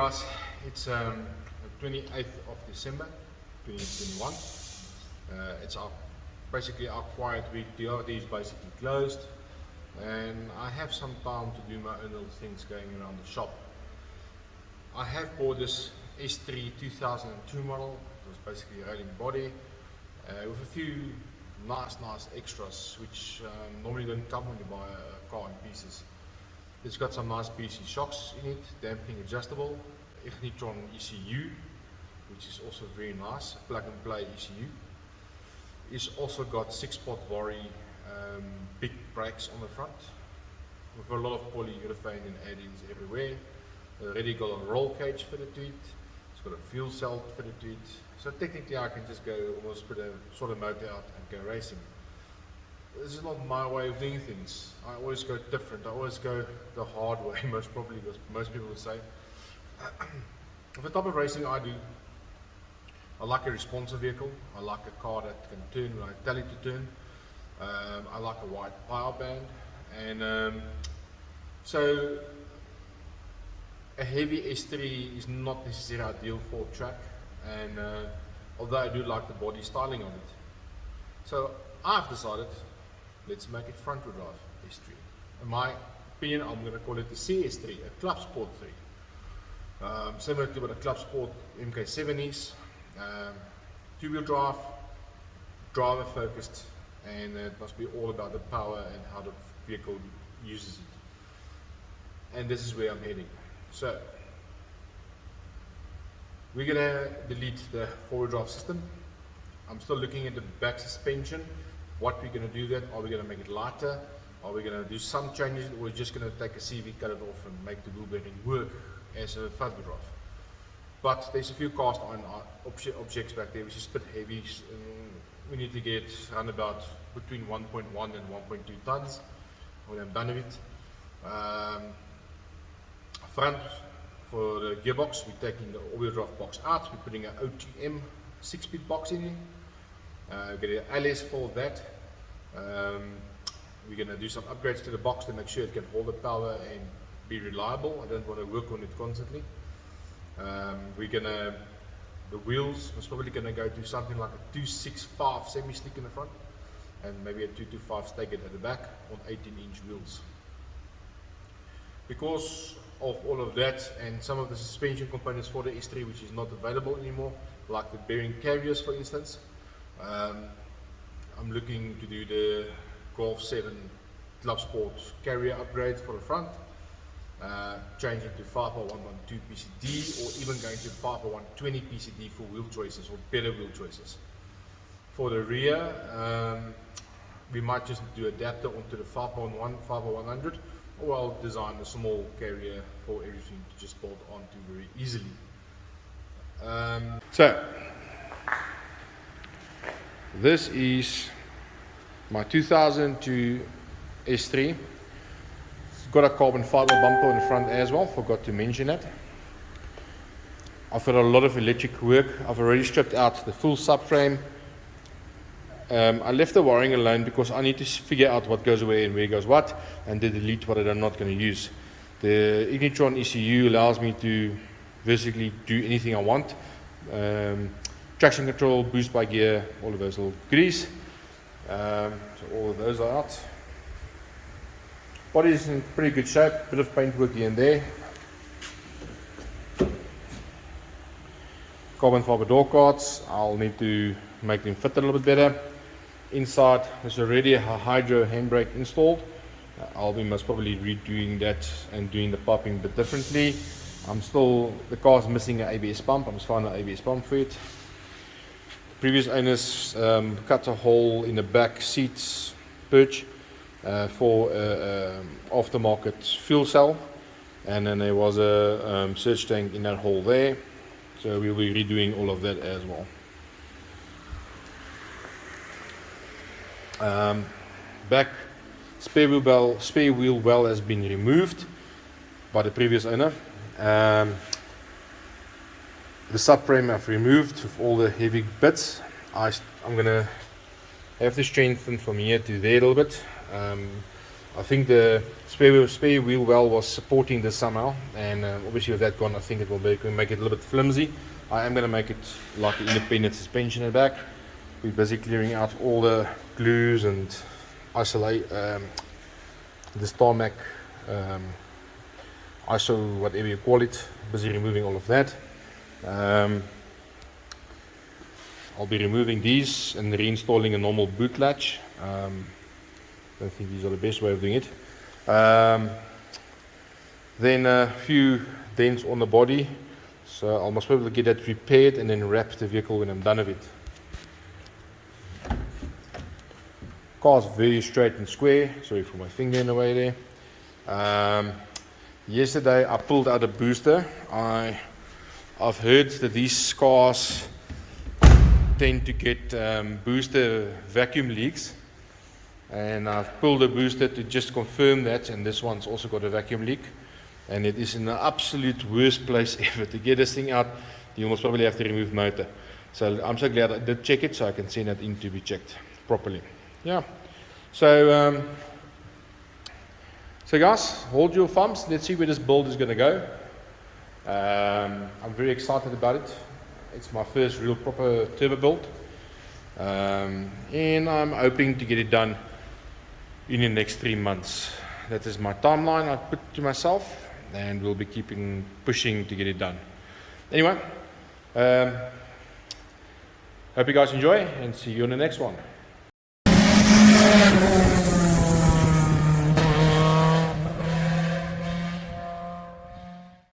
guys, it's the 28th of December 2021. It's basically our quiet week. The Audi is basically closed and I have some time to do my own little things going around the shop. I have bought this S3 2002 model. It was basically a rolling body with a few nice extras which normally don't come when you buy a car in pieces. It's got some nice PC shocks in it, damping adjustable, Ignitron ECU, which is also very nice, plug and play ECU. It's also got 6-pot Vory big brakes on the front, with a lot of polyurethane and add-ins everywhere. Already got a roll cage fitted to it, it's got a fuel cell fitted to it, so technically I can just go almost put a sort of motor out and go racing. This is not my way of doing things. I always go different. I always go the hard way, most probably, because most people would say. The type of racing I do, I like a responsive vehicle. I like a car that can turn when I tell it to turn. I like a wide power band, and so a heavy S3 is not necessarily ideal for track. And although I do like the body styling on it, so I've decided, let's make it front wheel drive S3. In my opinion, I'm going to call it the CS3, a Club Sport 3. Similar to what a Club Sport MK7 is. Two-wheel drive, driver focused, and it must be all about the power and how the vehicle uses it. And this is where I'm heading. So, we're going to delete the four-wheel drive system. I'm still looking at the back suspension. What we're going to do that, are we going to make it lighter, are we going to do some changes, or we're just going to take a CV, cut it off and make the wheel bearing work as a front wheel drive. But there's a few cast iron objects back there which is a bit heavy. We need to get around about between 1.1 and 1.2 tons when I'm done with it. Front, for the gearbox, we're taking the all-wheel drive box out, we're putting an OTM 6-speed box in here. Get an LS for that. We're going to do some upgrades to the box to make sure it can hold the power and be reliable. I don't want to work on it constantly. The wheels is probably going to go to something like a 265 semi-slick in the front and maybe a 225 staggered at the back on 18-inch wheels. Because of all of that and some of the suspension components for the S3 which is not available anymore, like the bearing carriers for instance, I'm looking to do the Golf 7 Club Sport carrier upgrade for the front, changing to 5x112 PCD, or even going to 5x120 PCD for wheel choices or better wheel choices. For the rear, we might just do adapter onto the 5x1, 5x100, or I'll design a small carrier for everything to just bolt onto very easily. This is my 2002 S3. It's got a carbon fiber bumper in the front as well, forgot to mention that. I've got a lot of electric work. I've already stripped out the full subframe. I left the wiring alone because I need to figure out what goes where and where goes what, and to delete what I'm not going to use. The Ignitron ECU allows me to basically do anything I want. Traction control, boost by gear, all of those little goodies. So all of those are out. Body is in pretty good shape, bit of paint work here and there. Carbon fiber door cards, I'll need to make them fit a little bit better. Inside there's already a hydro handbrake installed. I'll be most probably redoing that and doing the piping a bit differently. The car's missing an ABS pump, I'm just finding an ABS pump for it. Previous owners cut a hole in the back seats perch for aftermarket fuel cell, and then there was a surge tank in that hole there, so we'll be redoing all of that as well. Back spare wheel well has been removed by the previous owner. The subframe I've removed with all the heavy bits. I'm gonna have to strengthen from here to there a little bit. I think the spare wheel well was supporting this somehow, and obviously with that gone, I think it will make it a little bit flimsy. I am going to make it like an independent suspension at the back. We're busy clearing out all the glues and isolate this tarmac, ISO, whatever you call it. Busy removing all of that. I'll be removing these and reinstalling a normal boot latch. I don't think these are the best way of doing it. Then a few dents on the body, so I'll most probably get that repaired and then wrap the vehicle when I'm done with it. Car's very straight and square. Sorry for my finger in the way there. Yesterday I pulled out a booster. I've heard that these cars tend to get booster vacuum leaks, and I've pulled the booster to just confirm that, and this one's also got a vacuum leak, and it is in the absolute worst place ever. To get this thing out, you most probably have to remove motor. So I'm so glad I did check it, so I can send that in to be checked properly. Yeah, so guys, hold your thumbs. Let's see where this build is going to go. I'm very excited about it. It's my first real proper turbo build, and I'm hoping to get it done in the next 3 months. That is my timeline I put to myself, and we'll be pushing to get it done. Anyway, hope you guys enjoy, and see you in the next one.